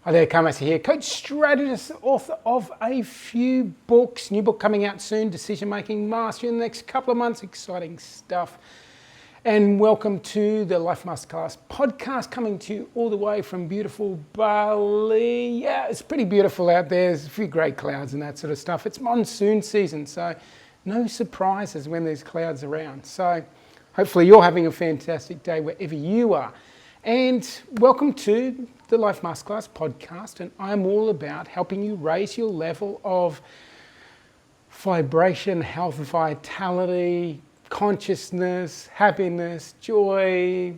Hi there, Carl Massy here, coach, strategist, author of a few books. New book coming out soon, Decision Making Mastery, in the next couple of months. Exciting stuff. And welcome to the Life Masterclass Podcast, coming to you all the way from beautiful Bali. Yeah, it's pretty beautiful out there. There's a few grey clouds and that sort of stuff. It's monsoon season, so no surprises when there's clouds around. So hopefully you're having a fantastic day wherever you are. And welcome to the Life Masterclass Podcast, and I'm all about helping you raise your level of vibration, health, vitality, consciousness, happiness, joy,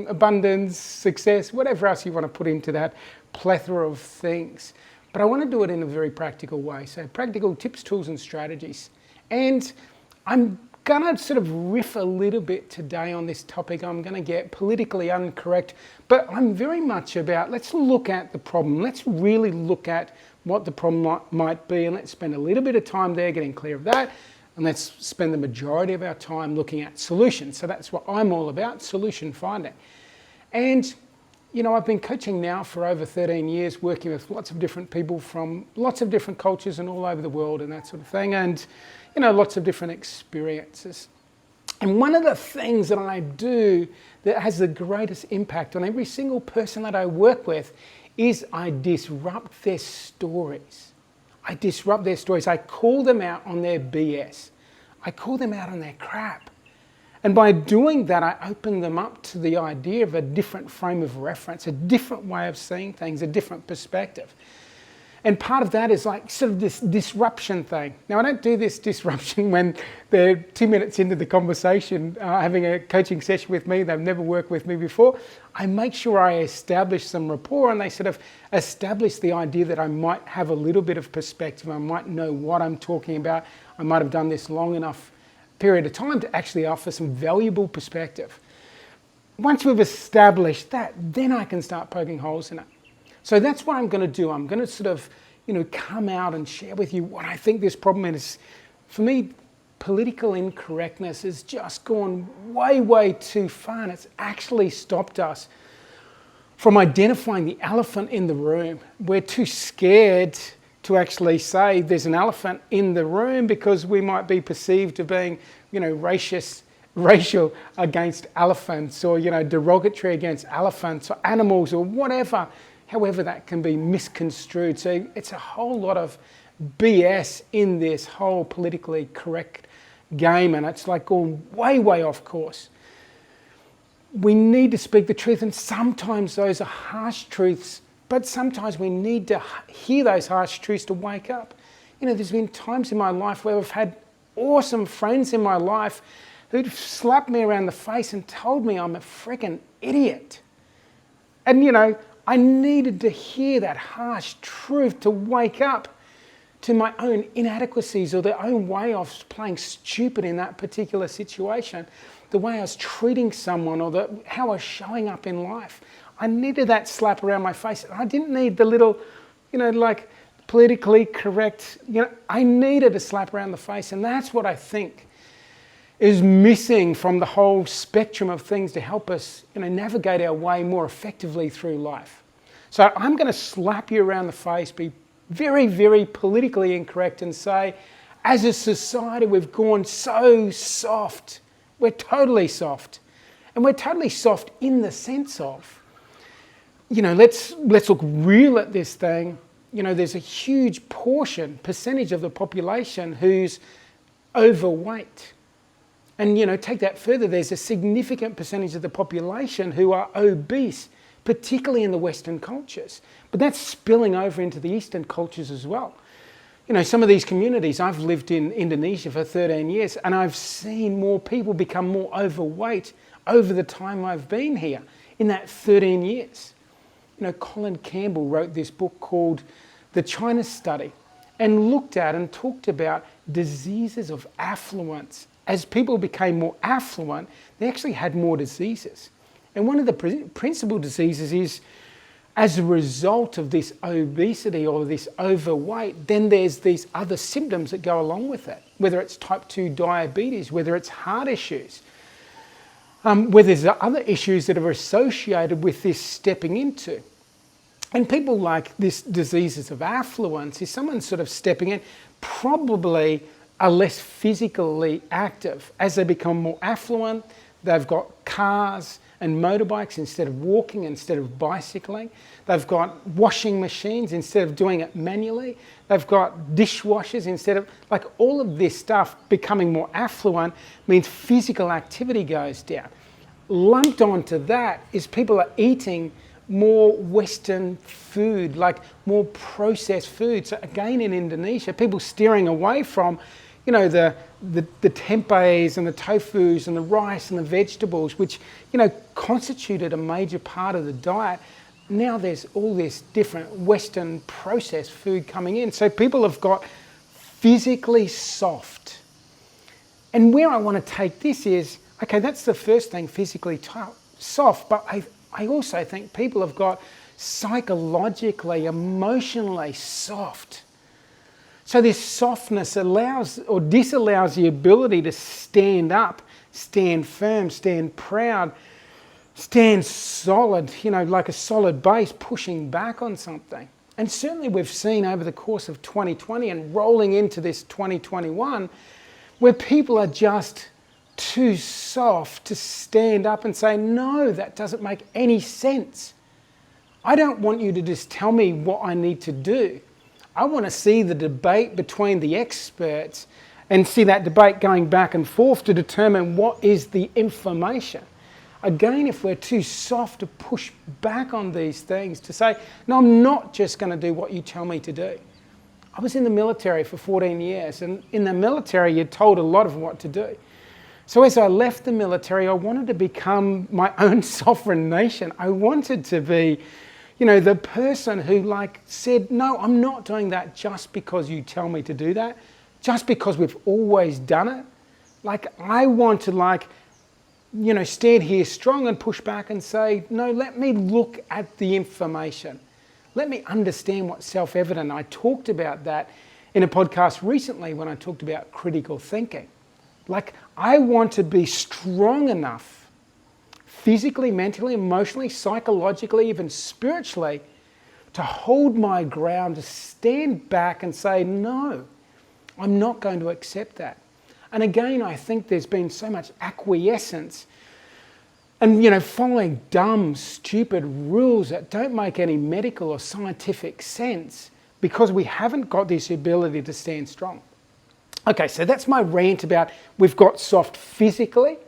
abundance, success, whatever else you want to put into that plethora of things. But I want to do it in a very practical way. So practical tips, tools, and strategies. And I'm going to sort of riff a little bit today on this topic. I'm going to get politically incorrect, but I'm very much about, let's look at the problem. Let's really look at what the problem might be, and let's spend a little bit of time there getting clear of that, and let's spend the majority of our time looking at solutions. So that's what I'm all about, solution finding. And you know, I've been coaching now for over 13 years, working with lots of different people from lots of different cultures and all over the world and that sort of thing, and you know, lots of different experiences. And one of the things that I do that has the greatest impact on every single person that I work with is I disrupt their stories. I disrupt their stories. I call them out on their BS. I call them out on their crap. And by doing that, I open them up to the idea of a different frame of reference, a different way of seeing things, a different perspective. And part of that is like sort of this disruption thing. Now, I don't do this disruption when they're 2 minutes into the conversation, having a coaching session with me. They've never worked with me before. I make sure I establish some rapport, and they sort of establish the idea that I might have a little bit of perspective. I might know what I'm talking about. I might have done this long enough period of time to actually offer some valuable perspective. Once we've established that, then I can start poking holes in it. So that's what I'm going to do. I'm going to sort of, come out and share with you what I think this problem is. For me, political incorrectness has just gone way, way too far, and it's actually stopped us from identifying the elephant in the room. We're too scared to actually say there's an elephant in the room because we might be perceived as being, racial against elephants, or, derogatory against elephants or animals or whatever. However that can be misconstrued. So it's a whole lot of BS in this whole politically correct game, and it's like going way, way off course. We need to speak the truth, and sometimes those are harsh truths, but sometimes we need to hear those harsh truths to wake up. There's been times in my life where I've had awesome friends in my life who'd slapped me around the face and told me I'm a freaking idiot. And I needed to hear that harsh truth to wake up to my own inadequacies or their own way of playing stupid in that particular situation, the way I was treating someone, or how I was showing up in life. I needed that slap around my face. I didn't need the little, politically correct, I needed a slap around the face. And that's what I think is missing from the whole spectrum of things to help us, navigate our way more effectively through life. So I'm going to slap you around the face, be very, very politically incorrect, and say, as a society, we've gone so soft. We're totally soft. And we're totally soft in the sense of, let's look real at this thing. There's a huge percentage of the population who's overweight. And, take that further, there's a significant percentage of the population who are obese, particularly in the Western cultures. But that's spilling over into the Eastern cultures as well. Some of these communities, I've lived in Indonesia for 13 years, and I've seen more people become more overweight over the time I've been here, in that 13 years. Colin Campbell wrote this book called The China Study, and looked at and talked about diseases of affluence. As people became more affluent, they actually had more diseases. And one of the principal diseases is, as a result of this obesity or this overweight, then there's these other symptoms that go along with it, whether it's type 2 diabetes, whether it's heart issues, whether there's other issues that are associated with this stepping into. And people like this diseases of affluence is someone sort of stepping in, probably are less physically active. As they become more affluent, they've got cars and motorbikes instead of walking, instead of bicycling. They've got washing machines instead of doing it manually. They've got dishwashers instead of, like, all of this stuff becoming more affluent means physical activity goes down. Lumped onto that is people are eating more Western food, like more processed food. So again, in Indonesia, people steering away from, the tempehs and the tofus and the rice and the vegetables, which, constituted a major part of the diet. Now there's all this different Western processed food coming in. So people have got physically soft. And where I want to take this is, okay, that's the first thing, physically soft, but I also think people have got psychologically, emotionally soft. So this softness allows or disallows the ability to stand up, stand firm, stand proud, stand solid, like a solid base pushing back on something. And certainly we've seen over the course of 2020 and rolling into this 2021, where people are just too soft to stand up and say, no, that doesn't make any sense. I don't want you to just tell me what I need to do. I want to see the debate between the experts and see that debate going back and forth to determine what is the information. Again, if we're too soft to push back on these things, to say, no, I'm not just going to do what you tell me to do. I was in the military for 14 years, and in the military, you're told a lot of what to do. So as I left the military, I wanted to become my own sovereign nation. I wanted to be, the person who said, no, I'm not doing that just because you tell me to do that, just because we've always done it. I want to stand here strong and push back and say, no, let me look at the information. Let me understand what's self-evident. I talked about that in a podcast recently when I talked about critical thinking. I want to be strong enough, physically, mentally, emotionally, psychologically, even spiritually, to hold my ground, to stand back and say, no, I'm not going to accept that. And again, I think there's been so much acquiescence and, following dumb, stupid rules that don't make any medical or scientific sense because we haven't got this ability to stand strong. Okay, so that's my rant about we've got soft physically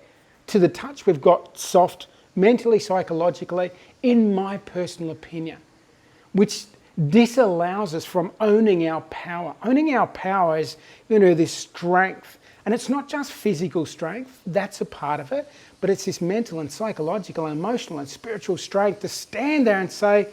to the touch, we've got soft mentally, psychologically, in my personal opinion, which disallows us from owning our power. Owning our power is, this strength. And it's not just physical strength, that's a part of it, but it's this mental and psychological and emotional and spiritual strength to stand there and say,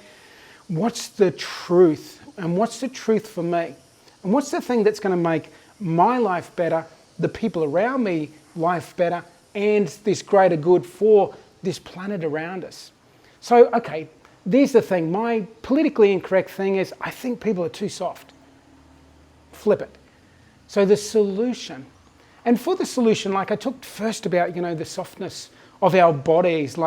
what's the truth? And what's the truth for me? And what's the thing that's going to make my life better, the people around me life better, and this greater good for this planet around us? So, okay, there's the thing. My politically incorrect thing is I think people are too soft. Flip it. So the solution. And for the solution, I talked first about, the softness of our bodies,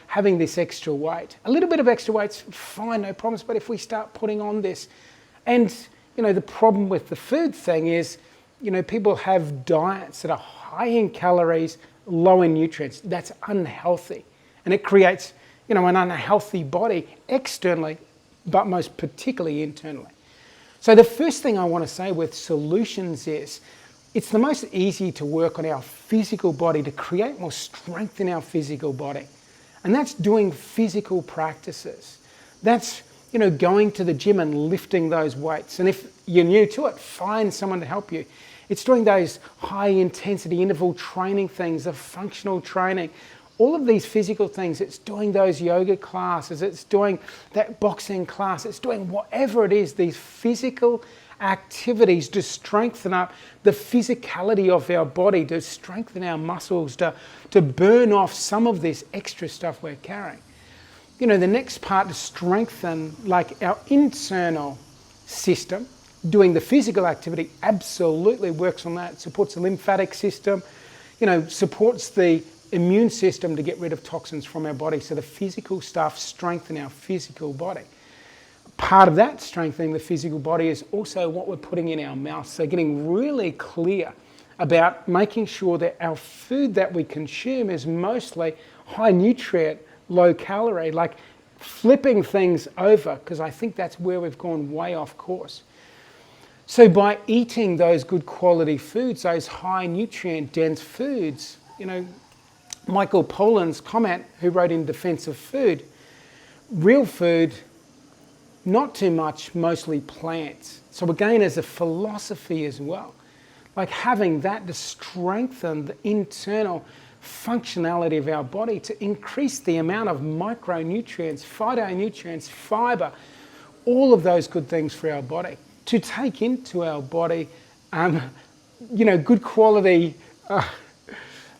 having this extra weight. A little bit of extra weight's fine, no problems, but if we start putting on this, and, the problem with the food thing is, people have diets that are high in calories, low in nutrients. That's unhealthy. And it creates, an unhealthy body externally, but most particularly internally. So the first thing I want to say with solutions is, it's the most easy to work on our physical body, to create more strength in our physical body. And that's doing physical practices. That's, going to the gym and lifting those weights. And if you're new to it, find someone to help you. It's doing those high intensity interval training things, the functional training, all of these physical things. It's doing those yoga classes, it's doing that boxing class, it's doing whatever it is, these physical activities to strengthen up the physicality of our body, to strengthen our muscles, to burn off some of this extra stuff we're carrying. The next part, to strengthen our internal system, doing the physical activity absolutely works on that. It supports the lymphatic system, supports the immune system to get rid of toxins from our body. So the physical stuff strengthens our physical body. part of that strengthening the physical body is also what we're putting in our mouth. So getting really clear about making sure that our food that we consume is mostly high nutrient, low calorie, like flipping things over, because I think that's where we've gone way off course. So by eating those good quality foods, those high nutrient dense foods, Michael Pollan's comment, who wrote in Defense of Food, real food, not too much, mostly plants. So again, as a philosophy as well, like having that to strengthen the internal functionality of our body, to increase the amount of micronutrients, phytonutrients, fiber, all of those good things for our body, to take into our body, good quality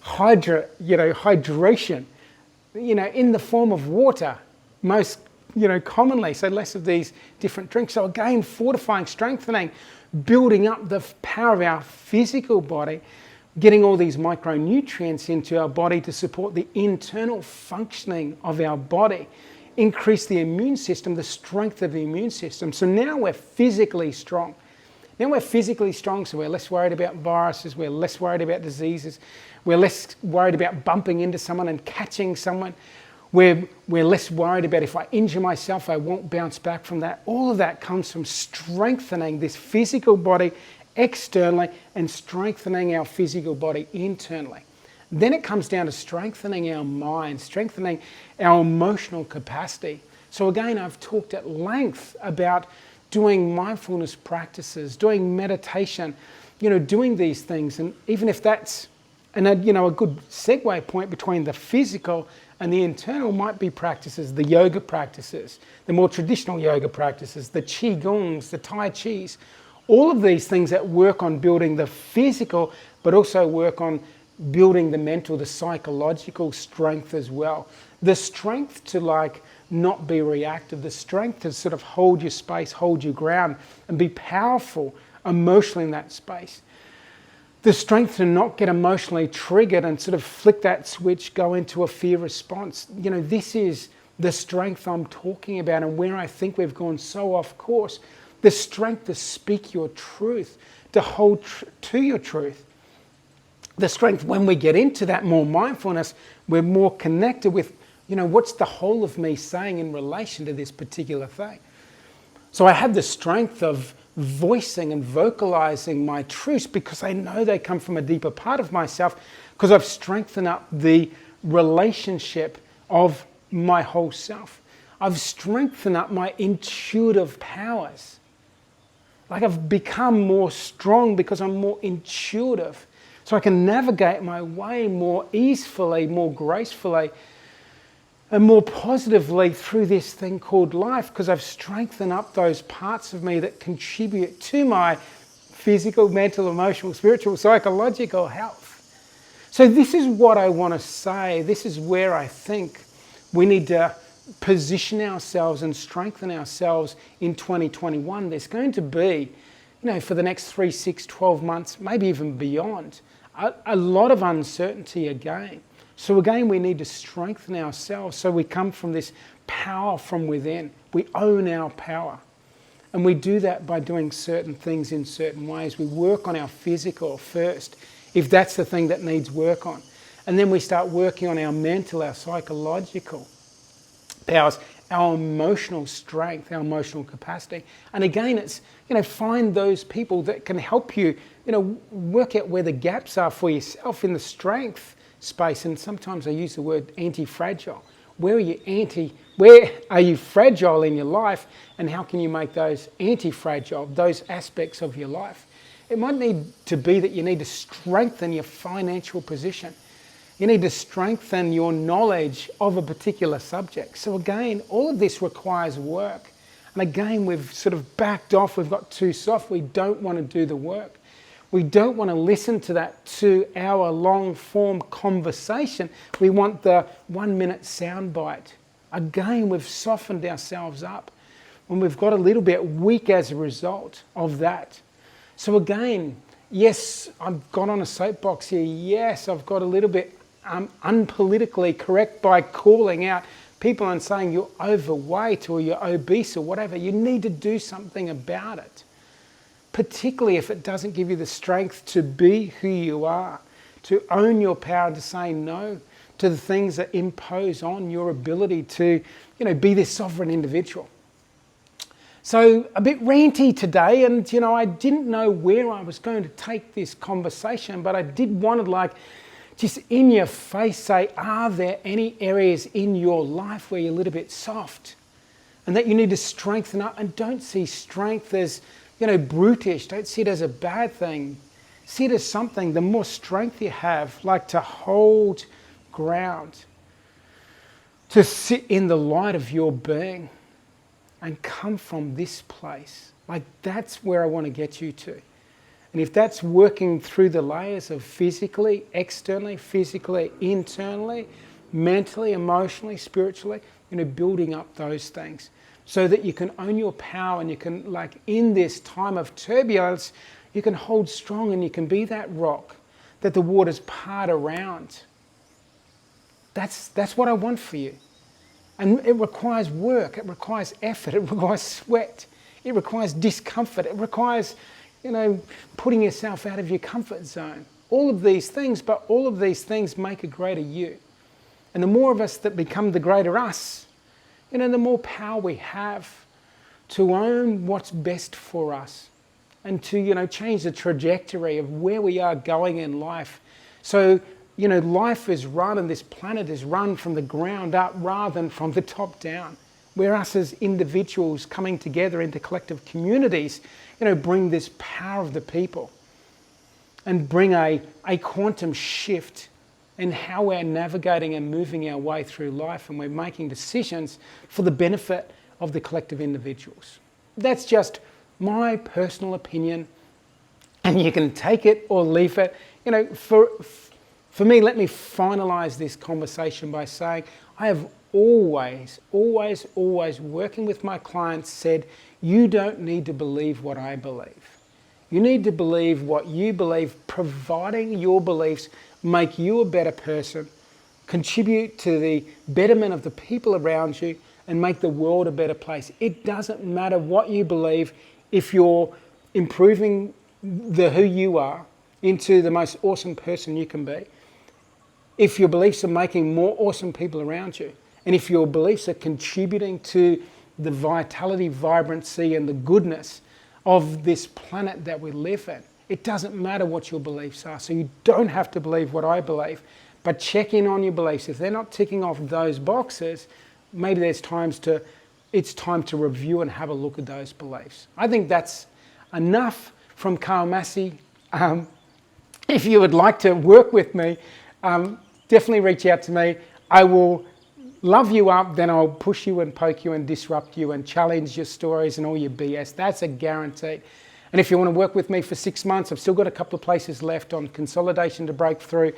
hydration, in the form of water, most commonly, so less of these different drinks. So again, fortifying, strengthening, building up the power of our physical body, getting all these micronutrients into our body to support the internal functioning of our body, increase the immune system, the strength of the immune system. So now we're physically strong. So we're less worried about viruses, we're less worried about diseases, we're less worried about bumping into someone and catching someone. We're less worried about if I injure myself, I won't bounce back from that. All of that comes from strengthening this physical body externally and strengthening our physical body internally. Then it comes down to strengthening our mind, strengthening our emotional capacity. So again, I've talked at length about doing mindfulness practices, doing meditation, doing these things. And even if that's a good segue point between the physical and the internal might be practices, the yoga practices, the more traditional yoga practices, the qigongs, the tai chis, all of these things that work on building the physical, but also work on building the mental, the psychological strength as well. The strength to not be reactive, the strength to sort of hold your space, hold your ground, and be powerful emotionally in that space. The strength to not get emotionally triggered and sort of flick that switch, go into a fear response. This is the strength I'm talking about, and where I think we've gone so off course. The strength to speak your truth, to hold to your truth. The strength when we get into that more mindfulness, we're more connected with, what's the whole of me saying in relation to this particular thing. So I have the strength of voicing and vocalizing my truths because I know they come from a deeper part of myself, because I've strengthened up the relationship of my whole self. I've strengthened up my intuitive powers. I've become more strong because I'm more intuitive. So I can navigate my way more easily, more gracefully, and more positively through this thing called life, because I've strengthened up those parts of me that contribute to my physical, mental, emotional, spiritual, psychological health. So this is what I want to say. This is where I think we need to position ourselves and strengthen ourselves in 2021. There's going to be, for the next 3, 6, 12 months, maybe even beyond, a lot of uncertainty again. So again, we need to strengthen ourselves so we come from this power from within. We own our power. And we do that by doing certain things in certain ways. We work on our physical first, if that's the thing that needs work on. And then we start working on our mental, our psychological powers, our emotional strength, our emotional capacity. And again, it's, find those people that can help you, work out where the gaps are for yourself in the strength space. And sometimes I use the word anti-fragile. Where are you fragile in your life, and how can you make those anti-fragile, those aspects of your life? It might need to be that you need to strengthen your financial position. You need to strengthen your knowledge of a particular subject. So again, all of this requires work. And again, we've sort of backed off, we've got too soft, we don't want to do the work. We don't want to listen to that 2-hour long form conversation. We want the 1-minute soundbite. Again, we've softened ourselves up, and we've got a little bit weak as a result of that. So again, yes, I've got on a soapbox here. Yes, I've got a little bit unpolitically correct by calling out people and saying you're overweight or you're obese or whatever. You need to do something about it, particularly if it doesn't give you the strength to be who you are, to own your power, to say no to the things that impose on your ability to, be this sovereign individual. So a bit ranty today, and I didn't know where I was going to take this conversation, but I did want to just in your face say, are there any areas in your life where you're a little bit soft and that you need to strengthen up? And don't see strength as, brutish. Don't see it as a bad thing. See it as something, the more strength you have, like to hold ground, to sit in the light of your being and come from this place. That's where I want to get you to. And if that's working through the layers of physically, externally, physically, internally, mentally, emotionally, spiritually, building up those things so that you can own your power and you can, in this time of turbulence, you can hold strong and you can be that rock that the waters part around. That's what I want for you. And it requires work, it requires effort, it requires sweat, it requires discomfort, it requires, putting yourself out of your comfort zone. All of these things, but all of these things make a greater you. And the more of us that become the greater us, the more power we have to own what's best for us and to, change the trajectory of where we are going in life. So, life is run and this planet is run from the ground up rather than from the top down. Where us as individuals coming together into collective communities, bring this power of the people and bring a quantum shift in how we're navigating and moving our way through life, and we're making decisions for the benefit of the collective individuals. That's just my personal opinion, and you can take it or leave it. For me, let me finalize this conversation by saying I have always working with my clients said, you don't need to believe what I believe. You need to believe what you believe, providing your beliefs make you a better person, contribute to the betterment of the people around you, and make the world a better place. It doesn't matter what you believe if you're improving who you are into the most awesome person you can be. If your beliefs are making more awesome people around you, and if your beliefs are contributing to the vitality, vibrancy, and the goodness of this planet that we live in, it doesn't matter what your beliefs are. So you don't have to believe what I believe, but check in on your beliefs. If they're not ticking off those boxes, maybe it's time to review and have a look at those beliefs. I think that's enough from Carl Massy. If you would like to work with me, definitely reach out to me. I will love you up, then I'll push you and poke you and disrupt you and challenge your stories and all your BS. That's a guarantee. And if you want to work with me for 6 months, I've still got a couple of places left on consolidation to breakthrough.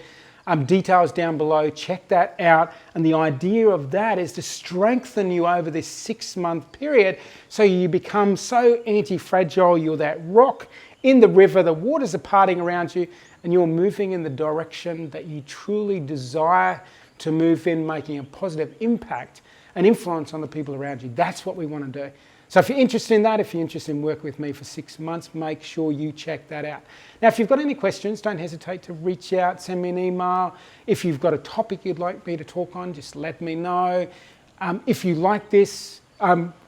Details down below, check that out. And the idea of that is to strengthen you over this 6-month period so you become so anti-fragile, you're that rock in the river, the waters are parting around you, and you're moving in the direction that you truly desire to move in, making a positive impact and influence on the people around you. That's what we want to do. So if you're interested in that, if you're interested in working with me for 6 months, make sure you check that out. Now, if you've got any questions, don't hesitate to reach out, send me an email. If you've got a topic you'd like me to talk on, just let me know. If you like this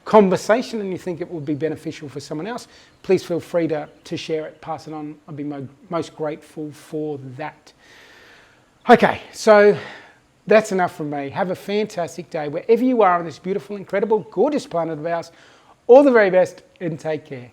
conversation and you think it would be beneficial for someone else, please feel free to share it, pass it on. I'd be most grateful for that. Okay, so that's enough from me. Have a fantastic day wherever you are on this beautiful, incredible, gorgeous planet of ours. All the very best and take care.